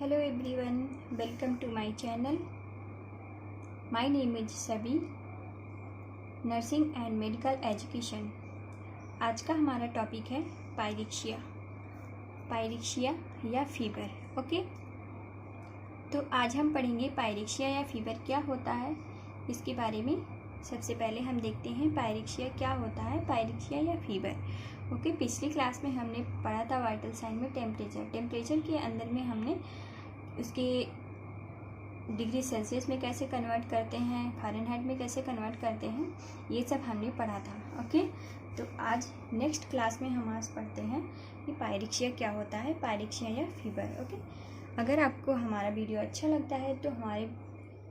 Hello everyone, welcome to my channel. My name is सभी, nursing and medical education. आज का हमारा topic है पायरिक्शिया या फीवर। ओके, तो आज हम पढ़ेंगे पायरिक्शिया या फीवर क्या होता है इसके बारे में। सबसे पहले हम देखते हैं पायरिक्शिया क्या होता है, पायरिक्शिया या फीवर। ओके, पिछली क्लास में हमने पढ़ा था वाइटल साइन में टेम्परेचर के अंदर में हमने उसके डिग्री सेल्सियस में कैसे कन्वर्ट करते हैं, फ़ारेनहाइट में कैसे कन्वर्ट करते हैं, ये सब हमने पढ़ा था। ओके, तो आज नेक्स्ट क्लास में हम आज पढ़ते हैं कि पायरिक्शिया क्या होता है, पायरिक्शिया या फीवर। ओके, अगर आपको हमारा वीडियो अच्छा लगता है तो हमारे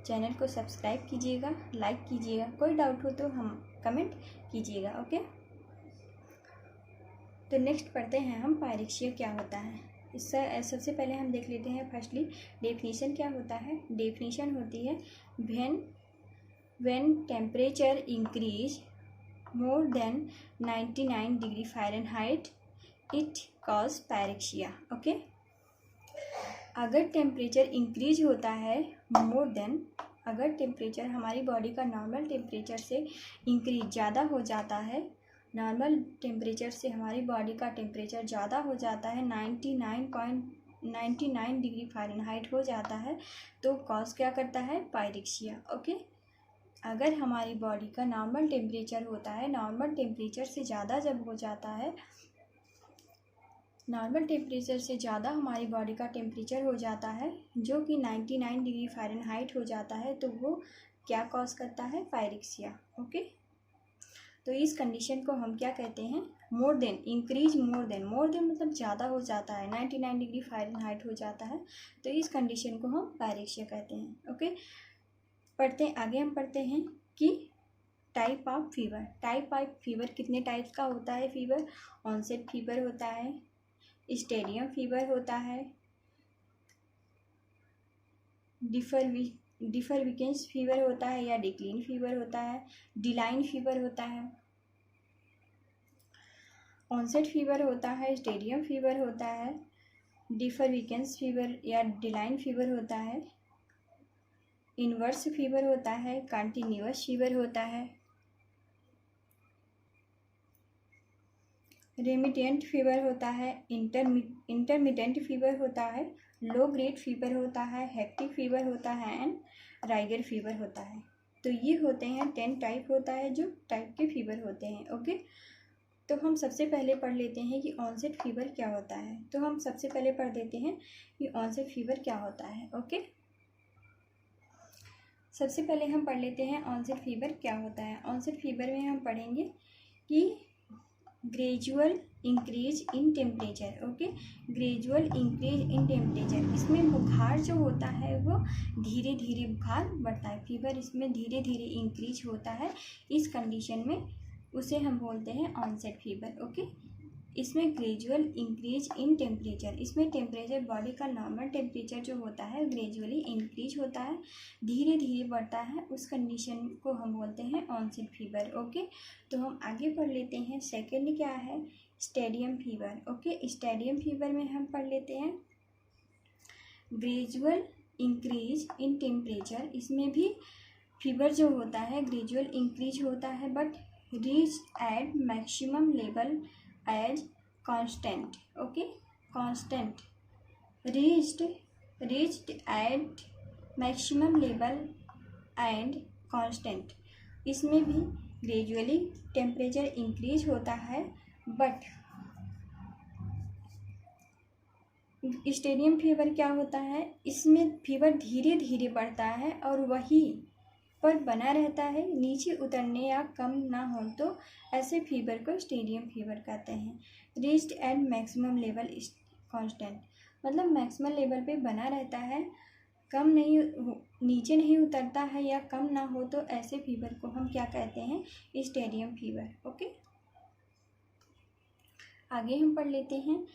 चैनल को सब्सक्राइब कीजिएगा, लाइक कीजिएगा, कोई डाउट हो तो हम कमेंट कीजिएगा। ओके, तो नेक्स्ट पढ़ते हैं हम पायरिक्शिया क्या होता है। इससे सबसे पहले हम देख लेते हैं फर्स्टली डेफिनेशन क्या होता है। डेफिनेशन होती है when temperature increase more than 99 degree Fahrenheit it cause pyrexia. Okay, अगर टेम्परेचर इंक्रीज होता है मोर देन, अगर टेम्परेचर हमारी बॉडी का नॉर्मल टेम्परेचर से इंक्रीज ज़्यादा हो जाता है, नॉर्मल टेम्परेचर से हमारी बॉडी का टेम्परेचर ज़्यादा हो जाता है, 99.99 डिग्री फ़ारेनहाइट हो जाता है, तो कॉज क्या करता है, पायरिक्शिया। ओके, अगर हमारी बॉडी का नॉर्मल टेम्परेचर होता है, नॉर्मल टेम्परेचर से ज़्यादा जब हो जाता है, नॉर्मल टेम्परेचर से ज़्यादा हमारी बॉडी का टेम्परेचर हो जाता है जो कि 99 डिग्री फ़ारेनहाइट हो जाता है, तो वो क्या कॉज करता है, पायरिक्शिया। ओके, तो इस कंडीशन को हम क्या कहते हैं, more than, increase more then मतलब ज़्यादा हो जाता है, 99 डिग्री फ़ारेनहाइट हो जाता है, तो इस कंडीशन को हम पायरिक्शिया कहते हैं। ओके, आगे हम पढ़ते हैं कि टाइप ऑफ फीवर कितने टाइप्स का होता है। फीवर ऑनसेट फीवर होता है, स्टेडियम फीवर होता है, डिफरविकेंस फीवर होता है या डिक्लीन फीवर होता है, डिलाइन फीवर होता है, ऑनसेट फीवर होता है, स्टेडियम फीवर होता है, डिफरविकेंस फीवर या डिलाइन फीवर होता है, इन्वर्स फीवर होता है, कंटिन्यूअस फीवर होता है, रेमिटेंट फीवर होता है, इंटरमिटेंट फीवर होता है, लो ग्रेड फीवर होता है, हेक्टिक फीवर होता है एंड राइगर फीवर होता है। तो ये होते हैं 10 टाइप होता है जो टाइप के फीवर होते हैं। ओके, तो हम सबसे पहले पढ़ लेते हैं कि ऑनसेट फीवर क्या होता है। तो हम सबसे पहले पढ़ देते हैं कि ऑनसेट फीवर क्या होता है। ओके, सबसे पहले हम पढ़ लेते हैं ऑनसेट फीवर क्या होता है। ऑनसेट फीवर में हम पढ़ेंगे कि gradual increase in temperature. Okay, gradual increase in temperature, इसमें बुखार जो होता है वो धीरे धीरे बुखार बढ़ता है, फीवर इसमें धीरे धीरे इंक्रीज होता है। इस कंडीशन में उसे हम बोलते हैं ऑनसेट फीवर। ओके, इसमें ग्रेजुअल इंक्रीज इन टेम्परेचर, इसमें टेम्परेचर बॉडी का नॉर्मल टेम्परेचर जो होता है ग्रेजुअली इंक्रीज होता है, धीरे धीरे बढ़ता है, उस कंडीशन को हम बोलते हैं ऑनसेट फीवर। ओके, तो हम आगे पढ़ लेते हैं सेकेंड क्या है, stadium fever. Okay, stadium fever में हम पढ़ लेते हैं ग्रेजुअल इंक्रीज इन टेम्परेचर, इसमें भी फीवर जो होता है ग्रेजुअल इंक्रीज होता है but reach at maximum level as constant. Okay, constant, reached at maximum level and constant, इसमें भी ग्रेजुअली टेम्परेचर इंक्रीज होता है बट स्टेडियम फीवर क्या होता है, इसमें फीवर धीरे धीरे बढ़ता है और वही पर बना रहता है, नीचे उतरने या कम ना हो, तो ऐसे फीवर को स्टेडियम फीवर कहते हैं। Reached at maximum level constant, मतलब मैक्सिमम लेवल पे बना रहता है, कम नहीं, नीचे नहीं उतरता है या कम ना हो, तो ऐसे फीवर को हम क्या कहते हैं, स्टेडियम फीवर। ओके, आगे हम पढ़ लेते हैं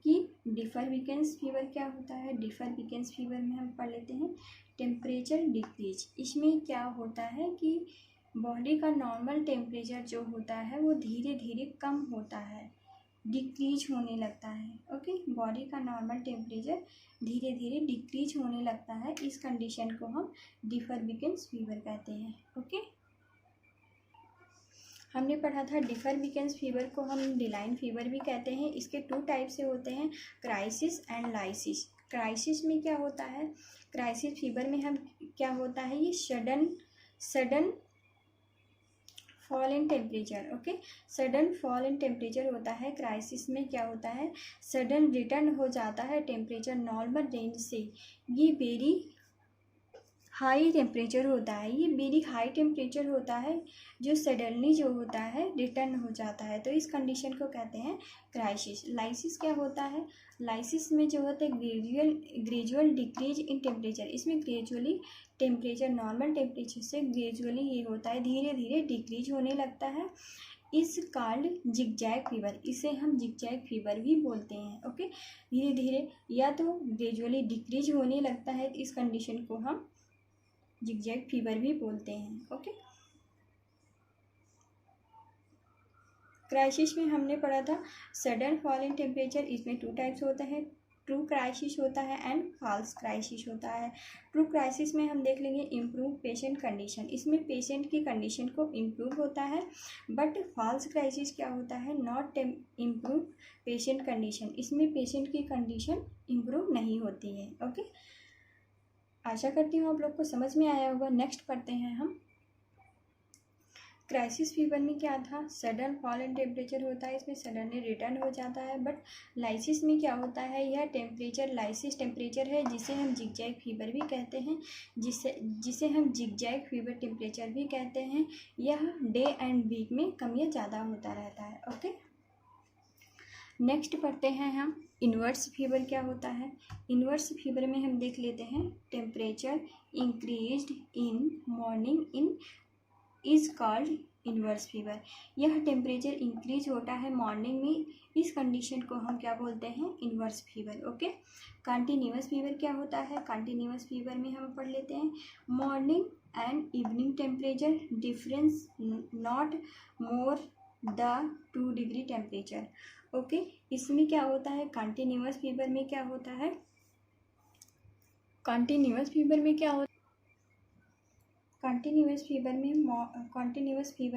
कि डिफरविकेंस फीवर क्या होता है। डिफरविकेंस फीवर में हम पढ़ लेते हैं टेम्परेचर डिक्रीज, इसमें क्या होता है कि बॉडी का नॉर्मल टेम्परेचर जो होता है वो धीरे धीरे कम होता है, डिक्रीज होने लगता है। ओके, बॉडी का नॉर्मल टेम्परेचर धीरे धीरे डिक्रीज होने लगता है। इस कंडीशन को हम डिफरबिकेंस फीवर कहते हैं। ओके, हमने पढ़ा था डिफरबिकेंस फीवर को हम डिलाइन फीवर भी कहते हैं। इसके 2 टाइप से होते हैं, क्राइसिस एंड लाइसिस। क्राइसिस में क्या होता है, क्राइसिस फीवर में हम क्या होता है, ये sudden fall in temperature. Okay, sudden fall in temperature होता है। क्राइसिस में क्या होता है, सडन रिटर्न हो जाता है टेम्परेचर नॉर्मल रेंज से। ये वेरी हाई टेम्परेचर होता है, ये वेरी हाई टेम्परेचर होता है जो सडनली जो होता है रिटर्न हो जाता है। तो इस कंडीशन को कहते हैं क्राइसिस। लाइसिस क्या होता है, लाइसिस में जो होता है ग्रेजुअल डिक्रीज इन टेम्परेचर। इसमें ग्रेजुअली टेम्परेचर नॉर्मल टेम्परेचर से ग्रेजुअली ये होता है धीरे धीरे डिक्रीज होने लगता है। इस कॉल्ड जिगजैग फीवर, इसे हम जिगजैग फीवर भी बोलते हैं। ओके, धीरे धीरे या तो ग्रेजुअली डिक्रीज होने लगता है, इस कंडीशन को हम जिगजैग फीवर भी बोलते हैं। ओके, क्राइसिस में हमने पढ़ा था सडन फॉल इन टेम्परेचर। इसमें 2 टाइप्स होते हैं, ट्रू क्राइसिस होता है एंड फॉल्स क्राइसिस होता है। ट्रू क्राइसिस में हम देख लेंगे इम्प्रूव पेशेंट कंडीशन, इसमें पेशेंट की कंडीशन को इम्प्रूव होता है। बट फॉल्स क्राइसिस क्या होता है, नॉट इम्प्रूव पेशेंट कंडीशन, इसमें पेशेंट की कंडीशन इम्प्रूव नहीं होती है। ओके, आशा करती हूँ आप लोग को समझ में आया होगा। नेक्स्ट पढ़ते हैं हम, क्राइसिस फीवर में क्या था, सडन फॉल इन टेम्परेचर होता है, इसमें सडनली रिटर्न हो जाता है। बट लाइसिस में क्या होता है, यह टेम्परेचर लाइसिस टेम्परेचर है जिसे हम जिगजैग फीवर भी कहते हैं, जिसे हम जिगजैग फीवर टेम्परेचर भी कहते हैं। यह डे एंड वीक में कम या ज़्यादा होता रहता है। ओके, नेक्स्ट पढ़ते हैं हम इन्वर्स फीवर क्या होता है। इन्वर्स फीवर में हम देख लेते हैं temperature increased in morning in is called inverse fever. यह टेम्परेचर इंक्रीज होता है मॉर्निंग में, इस कंडीशन को हम क्या बोलते हैं, inverse fever. Okay, continuous fever क्या होता है, कंटिन्यूअस फीवर में हम पढ़ लेते हैं morning and evening temperature difference not more the 2 degree temperature. Okay, इसमें क्या होता है, कंटिन्यूअस फीवर में क्या होता है, कंटिन्यूअस फीवर में क्या होता है, कंटिन्यूअस फीवर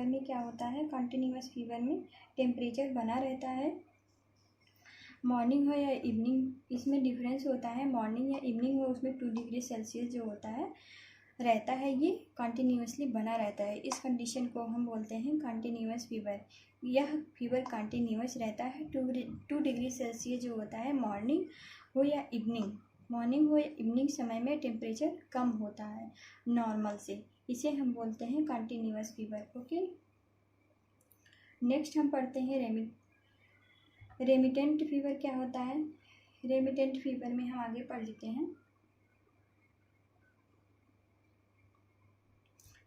में क्या होता है, कंटिन्यूअस फीवर में टेम्परेचर बना रहता है मॉर्निंग हो या इवनिंग, इसमें डिफरेंस होता है, मॉर्निंग या इवनिंग हो उसमें 2 डिग्री सेल्सियस जो होता है रहता है, ये कंटिन्यूअसली बना रहता है। इस कंडीशन को हम बोलते हैं कंटिन्यूअस फीवर। यह फीवर कंटिन्यूअस रहता है, 2 डिग्री सेल्सियस जो होता है मॉर्निंग हो या इवनिंग समय में टेम्परेचर कम होता है नॉर्मल से, इसे हम बोलते हैं कंटिन्यूअस फीवर। ओके, नेक्स्ट हम पढ़ते हैं रेमिटेंट फीवर क्या होता है। रेमिटेंट फीवर में हम आगे पढ़ लेते हैं,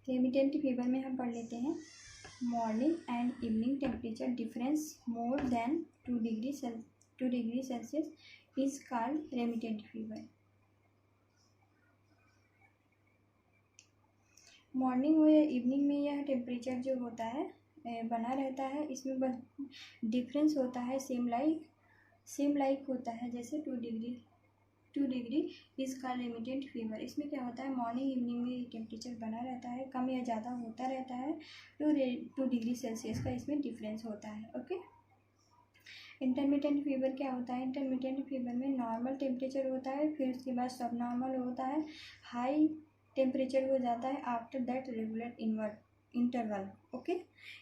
रेमिटेंट फीवर में हम पढ़ लेते हैं morning and evening temperature difference more than 2 degree Celsius is called remittent fever. Morning हो या इवनिंग में यह टेम्परेचर जो होता है बना रहता है, इसमें बस डिफरेंस होता है सेम लाइक होता है, जैसे 2 degree is called remittent fever. इसमें क्या होता है, मॉर्निंग इवनिंग में टेम्परेचर बना रहता है, कम या ज़्यादा होता रहता है, 2 डिग्री सेल्सियस का इसमें डिफरेंस होता है। ओके, इंटरमिटेंट फीवर क्या होता है, इंटरमिटेंट फीवर में नॉर्मल टेम्परेचर होता है, फिर उसके बाद सब नॉर्मल होता है, हाई टेम्परेचर हो जाता है after that regular interval. Okay,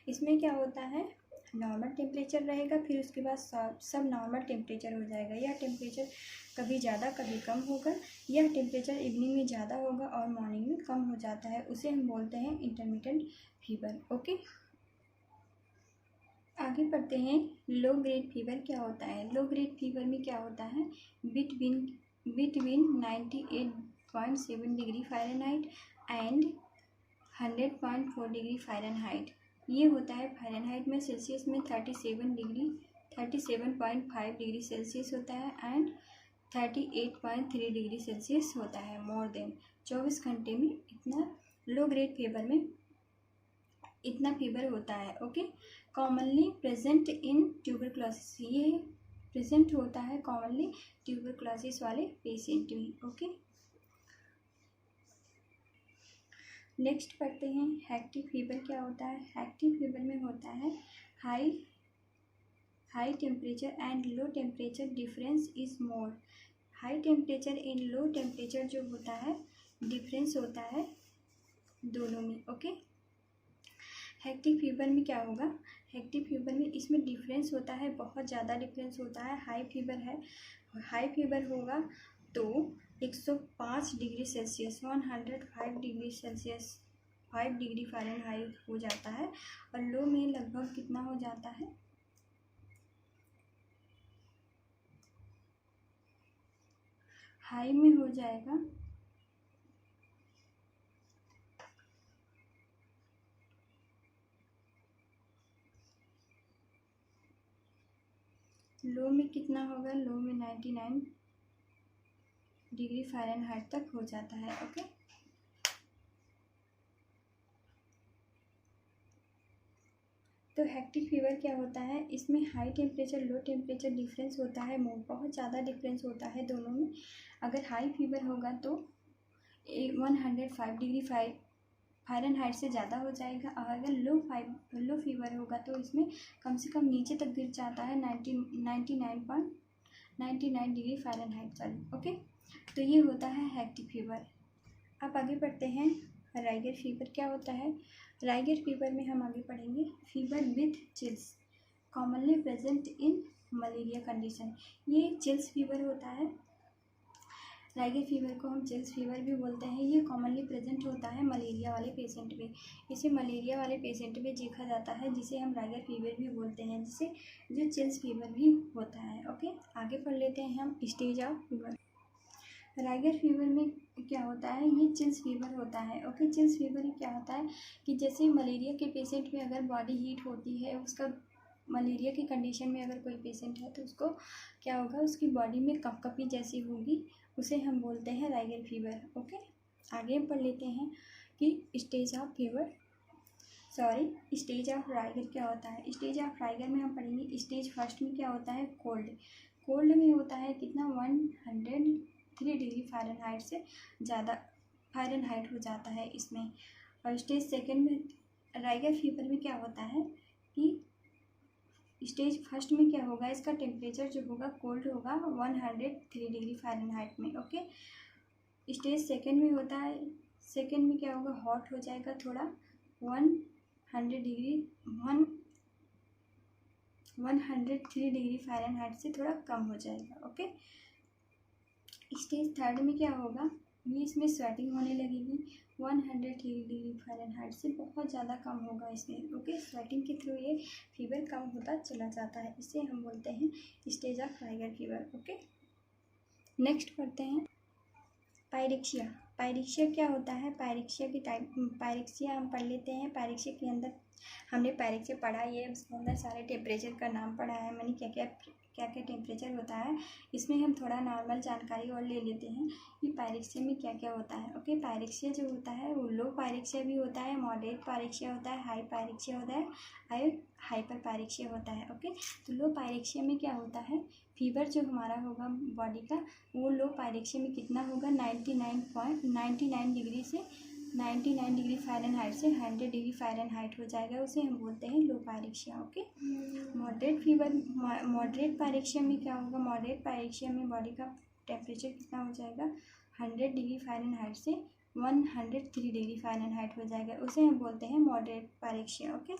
इसमें क्या होता है, नॉर्मल टेम्परेचर रहेगा, फिर उसके बाद सब नॉर्मल टेम्परेचर हो जाएगा। यह टेम्परेचर कभी ज़्यादा कभी कम होगा, यह टेम्परेचर इवनिंग में ज़्यादा होगा और मॉर्निंग में कम हो जाता है, उसे हम बोलते हैं इंटरमिटेंट फीवर। ओके, आगे पढ़ते हैं लो ग्रेड फीवर क्या होता है। लो ग्रेड फीवर में क्या होता है, between 98.7 degree Fahrenheit and 100.4 degree Fahrenheit. ये होता है फ़ारेनहाइट में, सेल्सियस में 37.5 डिग्री सेल्सियस होता है एंड 38.3 डिग्री सेल्सियस होता है। मोर देन 24 घंटे में इतना लो ग्रेड फीवर में इतना फीवर होता है। Okay, commonly present in tuberculosis, ये प्रेजेंट होता है कॉमनली ट्यूबरक्लोसिस वाले पेशेंट में। ओके, नेक्स्ट पढ़ते हैं हेक्टिक फीवर क्या होता है। हेक्टिक फीवर में होता है high temperature and low temperature difference is more. High temperature and low temperature जो होता है डिफरेंस होता है दोनों में। ओके, हेक्टिक फीवर में क्या होगा, हेक्टिक फीवर में इसमें डिफरेंस होता है, बहुत ज़्यादा डिफरेंस होता है। हाई फीवर है, हाई फीवर होगा तो 105 degree Celsius 105 degree Celsius 5 degree Fahrenheit हो जाता है, और लो में लगभग कितना हो जाता है, हाई में हो जाएगा लो में कितना होगा, लो में 99 डिग्री फ़ारेनहाइट तक हो जाता है। ओके, तो हेक्टिक फीवर क्या होता है, इसमें high temperature low temperature difference होता है, बहुत ज़्यादा डिफरेंस होता है दोनों में। अगर हाई फीवर होगा तो 105 डिग्री फ़ारेनहाइट से ज़्यादा हो जाएगा, और अगर लो फीवर होगा तो इसमें कम से कम नीचे तक गिर जाता है 99 डिग्री फ़ारेनहाइट तक। ओके, तो ये होता है हेक्टिक फीवर। अब आगे पढ़ते हैं राइगर फीवर क्या होता है। राइगर फीवर में हम आगे पढ़ेंगे fever with chills commonly present in malaria condition. ये चिल्स फीवर होता है, राइगर फीवर को हम चिल्स फीवर भी बोलते हैं। ये कॉमनली प्रेजेंट होता है मलेरिया वाले पेशेंट में। इसे मलेरिया वाले पेशेंट में देखा जाता है, जिसे हम राइगर फीवर भी बोलते हैं, जिसे जो चिल्स फीवर भी होता है। ओके, आगे पढ़ लेते हैं हम stage of fever. Rigor fever में क्या होता है, ये चिल्स फीवर होता है। ओके, चिल्स फीवर में क्या होता है कि जैसे मलेरिया के पेशेंट में अगर बॉडी हीट होती है, उसका मलेरिया की कंडीशन में अगर कोई पेशेंट है तो उसको क्या होगा, उसकी बॉडी में कपकपी जैसी होगी, उसे हम बोलते हैं राइगर फीवर। ओके, आगे पढ़ लेते हैं कि स्टेज ऑफ राइगर क्या होता है। स्टेज ऑफ राइगर में हम पढ़ेंगे स्टेज फर्स्ट में क्या होता है, कोल्ड में होता है कितना 103 डिग्री फ़ारेनहाइट से ज़्यादा फ़ारेनहाइट हो जाता है इसमें। और स्टेज सेकंड में राइगर फीवर में क्या होता है कि स्टेज फर्स्ट में क्या होगा, इसका टेम्परेचर जो होगा कोल्ड होगा 103 डिग्री फ़ारेनहाइट में। ओके, स्टेज सेकंड में होता है, सेकंड में क्या होगा, हॉट हो जाएगा थोड़ा 103 डिग्री फ़ारेनहाइट से थोड़ा कम हो जाएगा। ओके, स्टेज थर्ड में क्या होगा, ये इसमें स्वेटिंग होने लगेगी 103 डिग्री फ़ारेनहाइट से बहुत ज़्यादा कम होगा इसमें। ओके, स्वेटिंग के थ्रू ये फीवर कम होता चला जाता है, इसे हम बोलते हैं stage of rigor fever. Okay, next पढ़ते हैं पायरेक्सिया। पायरेक्सिया क्या होता है, पायरेक्सिया की टाइप, पायरेक्सिया हम पढ़ लेते हैं। पायरेक्सिया के अंदर हमने पायरेक्सिया पढ़ा है, उसके अंदर सारे टेम्परेचर का नाम पढ़ा है मैंने, क्या क्या टेम्परेचर होता है। इसमें हम थोड़ा नॉर्मल जानकारी और ले लेते हैं कि पायरेक्सिया में क्या क्या होता है। ओके, पायरेक्सिया जो होता है वो लो पायरेक्सिया भी होता है, मॉडरेट पायरेक्सिया होता है, हाई पायरेक्सिया होता है, हाइपर पायरेक्सिया होता है। ओके, तो लो पायरेक्सिया में क्या होता है, फीवर जो हमारा होगा बॉडी का वो लो पायरेक्सिया में कितना होगा 99 डिग्री से 99 डिग्री फ़ारेनहाइट से 100 डिग्री फ़ारेनहाइट हो जाएगा, उसे हम बोलते हैं लो पायरेक्सिया। ओके, मॉडरेट पायरेक्सिया में क्या होगा, मॉडरेट पायरेक्सिया में बॉडी का टेम्परेचर कितना हो जाएगा 100 डिग्री फ़ारेनहाइट से 103 डिग्री फ़ारेनहाइट हो जाएगा, उसे हम बोलते हैं मॉडरेट पायरेक्सिया। ओके,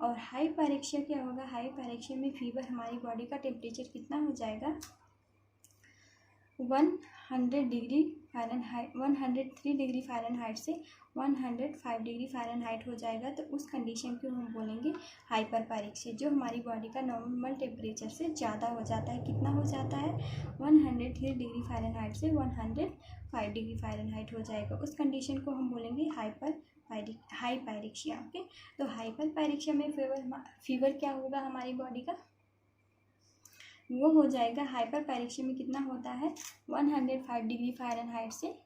और हाई पायरेक्सिया क्या होगा, हाई पायरेक्सिया में फीवर हमारी बॉडी का टेम्परेचर कितना हो जाएगा 103 डिग्री फ़ारेनहाइट से 105 डिग्री फ़ारेनहाइट हो जाएगा, तो उस कंडीशन को हम बोलेंगे हाइपर पायरेक्सिया, जो हमारी बॉडी का नॉर्मल टेम्परेचर से ज़्यादा हो जाता है। कितना हो जाता है 103 डिग्री फ़ारेनहाइट से 105 डिग्री फ़ारेनहाइट हो जाएगा, उस कंडीशन को हम बोलेंगे हाई पायरेक्सिया। ओके, तो हाइपर पायरेक्सिया में फीवर क्या होगा हमारी बॉडी का, वो हो जाएगा हाइपर पायरेक्सिया में कितना होता है 105 डिग्री फ़ारेनहाइट से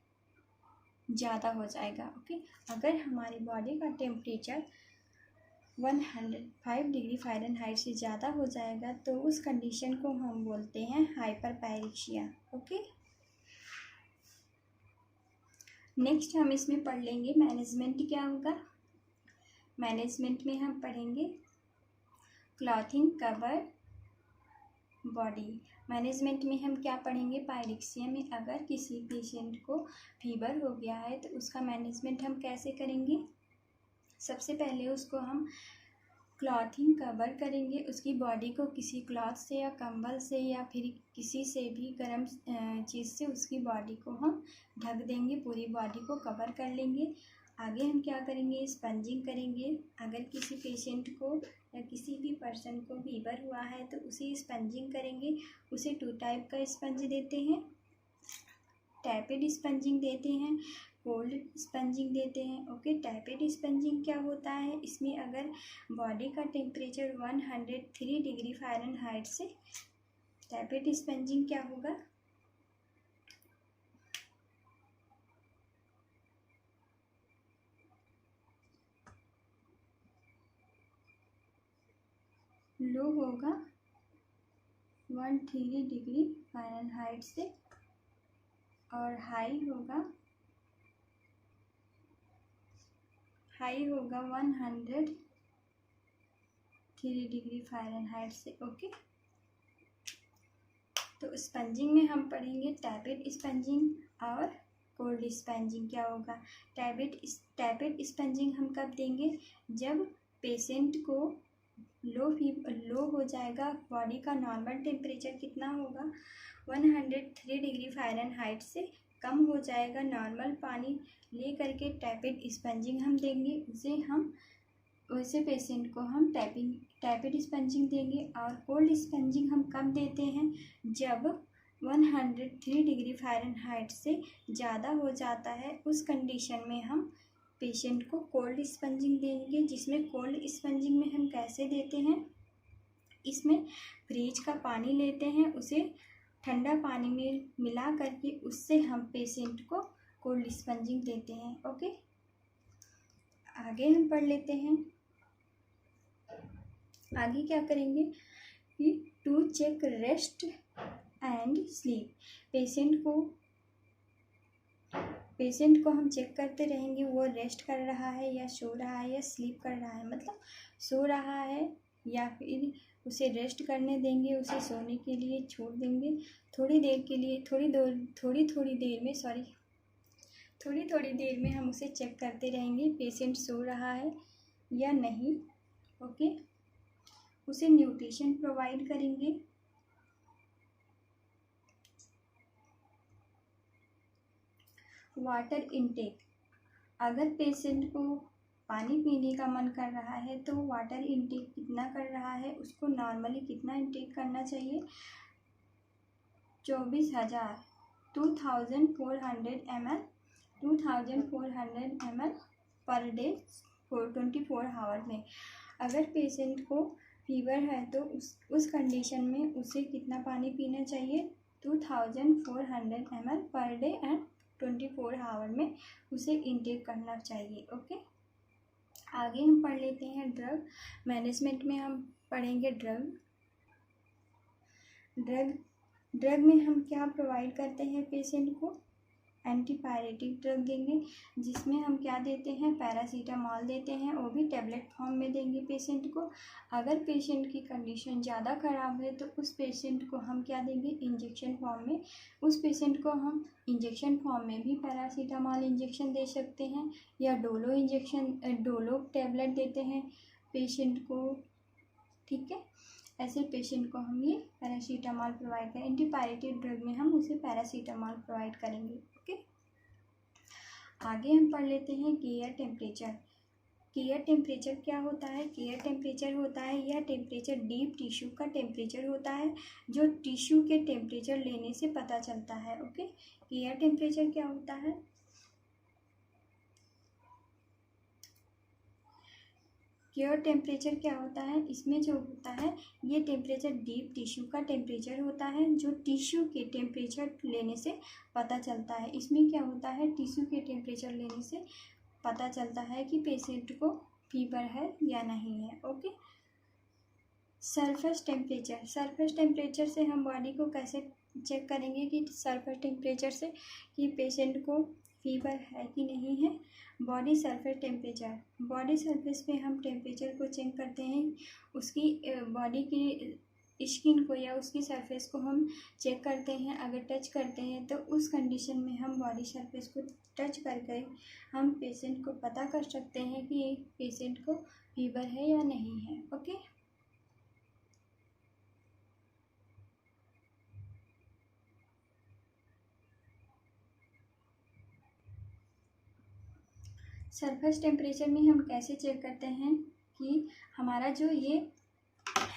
ज़्यादा हो जाएगा। ओके, अगर हमारी बॉडी का टेम्परेचर 105 डिग्री फ़ारेनहाइट से ज़्यादा हो जाएगा तो उस कंडीशन को हम बोलते हैं हाइपरपायरेक्सिया। ओके, नेक्स्ट हम इसमें पढ़ लेंगे मैनेजमेंट क्या होगा। मैनेजमेंट में हम पढ़ेंगे क्लॉथिंग कवर बॉडी। मैनेजमेंट में हम क्या पढ़ेंगे, पायरेक्सिया में अगर किसी पेशेंट को फीवर हो गया है तो उसका मैनेजमेंट हम कैसे करेंगे। सबसे पहले उसको हम क्लॉथिंग कवर करेंगे, उसकी बॉडी को किसी क्लॉथ से या कंबल से या फिर किसी से भी गर्म चीज़ से उसकी बॉडी को हम ढक देंगे, पूरी बॉडी को कवर कर लेंगे। आगे हम क्या करेंगे, स्पंजिंग करेंगे। अगर किसी पेशेंट को या किसी भी पर्सन को फीवर हुआ है तो उसे स्पंजिंग करेंगे। उसे 2 टाइप का स्पंज देते हैं, टैपेड स्पंजिंग देते हैं, कोल्ड स्पंजिंग देते हैं। ओके, टैपेड स्पंजिंग क्या होता है, इसमें अगर बॉडी का टेम्परेचर 103 डिग्री फ़ारेनहाइट से, टैपेड स्पंजिंग क्या होगा, लो होगा 103 डिग्री फ़ारेनहाइट से और हाई होगा 103 डिग्री फ़ारेनहाइट से। ओके, तो स्पंजिंग में हम पढ़ेंगे टैपेड स्पंजिंग और कोल्ड स्पंजिंग क्या होगा। टैपेड स्पंजिंग हम कब देंगे, जब पेशेंट को लो हो जाएगा, बॉडी का नॉर्मल टेम्परेचर कितना होगा 103 डिग्री फ़ारेनहाइट से कम हो जाएगा, नॉर्मल पानी ले करके टैपेड स्पंजिंग हम देंगे। वैसे पेशेंट को हम टैपेड स्पंजिंग देंगे। और कोल्ड स्पंजिंग हम कब देते हैं, जब 103 डिग्री फ़ारेनहाइट से ज़्यादा हो जाता है, उस कंडीशन में हम पेशेंट को कोल्ड स्पंजिंग देंगे। जिसमें कोल्ड स्पंजिंग में हम कैसे देते हैं, इसमें फ्रिज का पानी लेते हैं, उसे ठंडा पानी में मिला करके उससे हम पेशेंट को कोल्ड स्पंजिंग देते हैं। ओके, आगे हम पढ़ लेते हैं। आगे क्या करेंगे कि to check rest and sleep, patient को हम चेक करते रहेंगे वो रेस्ट कर रहा है या सो रहा है या स्लीप कर रहा है, मतलब सो रहा है या फिर उसे रेस्ट करने देंगे, उसे सोने के लिए छोड़ देंगे थोड़ी थोड़ी देर में हम उसे चेक करते रहेंगे पेशेंट सो रहा है या नहीं। ओके, उसे न्यूट्रिशन प्रोवाइड करेंगे। वाटर इनटेक, अगर पेशेंट को पानी पीने का मन कर रहा है तो वाटर इनटेक कितना कर रहा है, उसको नॉर्मली कितना इनटेक करना चाहिए, 2400 ml पर डे 24 आवर में। अगर पेशेंट को फीवर है तो उस कंडीशन में उसे कितना पानी पीना चाहिए, 2400 ml per day and 24 our में उसे इनटेक करना चाहिए। ओके, आगे हम पढ़ लेते हैं ड्रग मैनेजमेंट में। हम पढ़ेंगे ड्रग में हम क्या प्रोवाइड करते हैं पेशेंट को, एंटीपायरेटिक ड्रग देंगे, जिसमें हम क्या देते हैं, पैरासीटामॉल देते हैं, वो भी टैबलेट फॉर्म में देंगे पेशेंट को। अगर पेशेंट की कंडीशन ज़्यादा ख़राब है तो उस पेशेंट को हम क्या देंगे, इंजेक्शन फॉर्म में। उस पेशेंट को हम इंजेक्शन फॉर्म में भी पैरासीटामॉल इंजेक्शन दे सकते हैं या डोलो टैबलेट देते हैं पेशेंट को। ठीक है, ऐसे पेशेंट को हम ये पैरासीटामॉल प्रोवाइड करें, एंटीपायरेटिक ड्रग में हम उसे पैरासीटामॉल प्रोवाइड करेंगे। ओके, आगे हम पढ़ लेते हैं केयर टेम्परेचर। केयर टेम्परेचर क्या होता है, केयर टेम्परेचर होता है यह टेम्परेचर डीप टिश्यू का टेम्परेचर होता है, जो टिश्यू के टेम्परेचर लेने से पता चलता है। ओके, केयर टेम्परेचर क्या होता है, केयर टेम्परेचर क्या होता है, इसमें जो होता है ये टेम्परेचर डीप टिश्यू का टेम्परेचर होता है, जो टिश्यू के टेम्परेचर लेने से पता चलता है। इसमें क्या होता है, टिश्यू के टेम्परेचर लेने से पता चलता है कि पेशेंट को फीवर है या नहीं है। ओके। सरफेस टेम्परेचर से हम बॉडी को कैसे चेक करेंगे कि सरफेस टेम्परेचर से कि पेशेंट को फीवर है कि नहीं है। बॉडी सरफेस पे हम टेम्परेचर को चेक करते हैं, उसकी बॉडी की स्किन को या उसकी सरफेस को हम चेक करते हैं। अगर टच करते हैं तो उस कंडीशन में हम बॉडी सरफेस को टच करके हम पेशेंट को पता कर सकते हैं कि पेशेंट को फीवर है या नहीं है। ओके। सरफेस टेम्परेचर में हम कैसे चेक करते हैं कि हमारा जो ये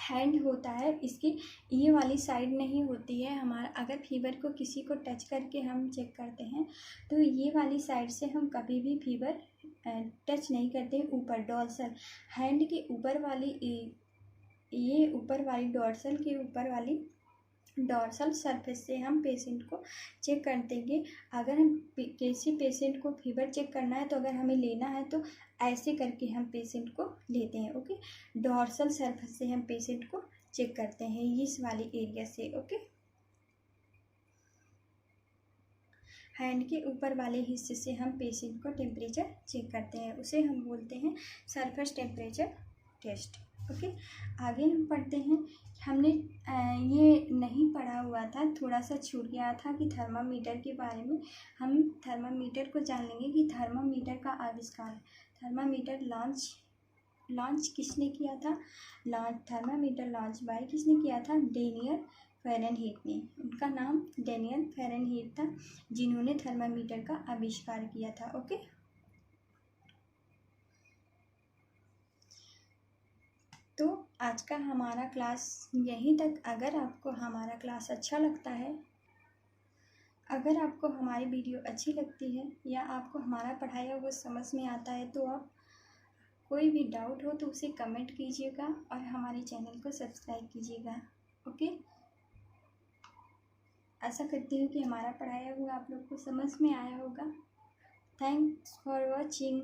हैंड होता है, इसकी ये वाली साइड नहीं होती है। हमारा अगर फीवर को किसी को टच करके हम चेक करते हैं तो ये वाली साइड से हम कभी भी फीवर टच नहीं करते। ऊपर डोर्सल हैंड के ऊपर वाली, ये ऊपर वाली डोर्सल के ऊपर वाली डोर्सल सरफेस से हम पेशेंट को चेक कर देंगे। अगर हम किसी पेशेंट को फीवर चेक करना है तो अगर हमें लेना है तो ऐसे करके हम पेशेंट को लेते हैं। ओके। डोर्सल सरफेस से हम पेशेंट को चेक करते हैं, इस वाली एरिया से। ओके। हैंड के ऊपर वाले हिस्से से हम पेशेंट को टेम्परेचर चेक करते हैं, उसे हम बोलते हैं सरफेस टेम्परेचर टेस्ट। ओके। आगे हम पढ़ते हैं। हमने ये नहीं पढ़ा हुआ था, थोड़ा सा छूट गया था कि थर्मामीटर के बारे में हम थर्मामीटर को जान लेंगे कि थर्मामीटर का आविष्कार, थर्मामीटर लॉन्च किसने किया था। थर्मामीटर लॉन्च बाय किसने किया था, डेनियल फ़ारेनहीट ने। उनका नाम डेनियल फ़ारेनहीट था जिन्होंने थर्मामीटर का आविष्कार किया था। ओके। तो आज का हमारा क्लास यहीं तक। अगर आपको हमारा क्लास अच्छा लगता है, अगर आपको हमारी वीडियो अच्छी लगती है या आपको हमारा पढ़ाया हुआ समझ में आता है तो आप कोई भी डाउट हो तो उसे कमेंट कीजिएगा और हमारे चैनल को सब्सक्राइब कीजिएगा। ओके। आशा करती हूँ कि हमारा पढ़ाया हुआ आप लोग को समझ में आया होगा। Thanks for watching.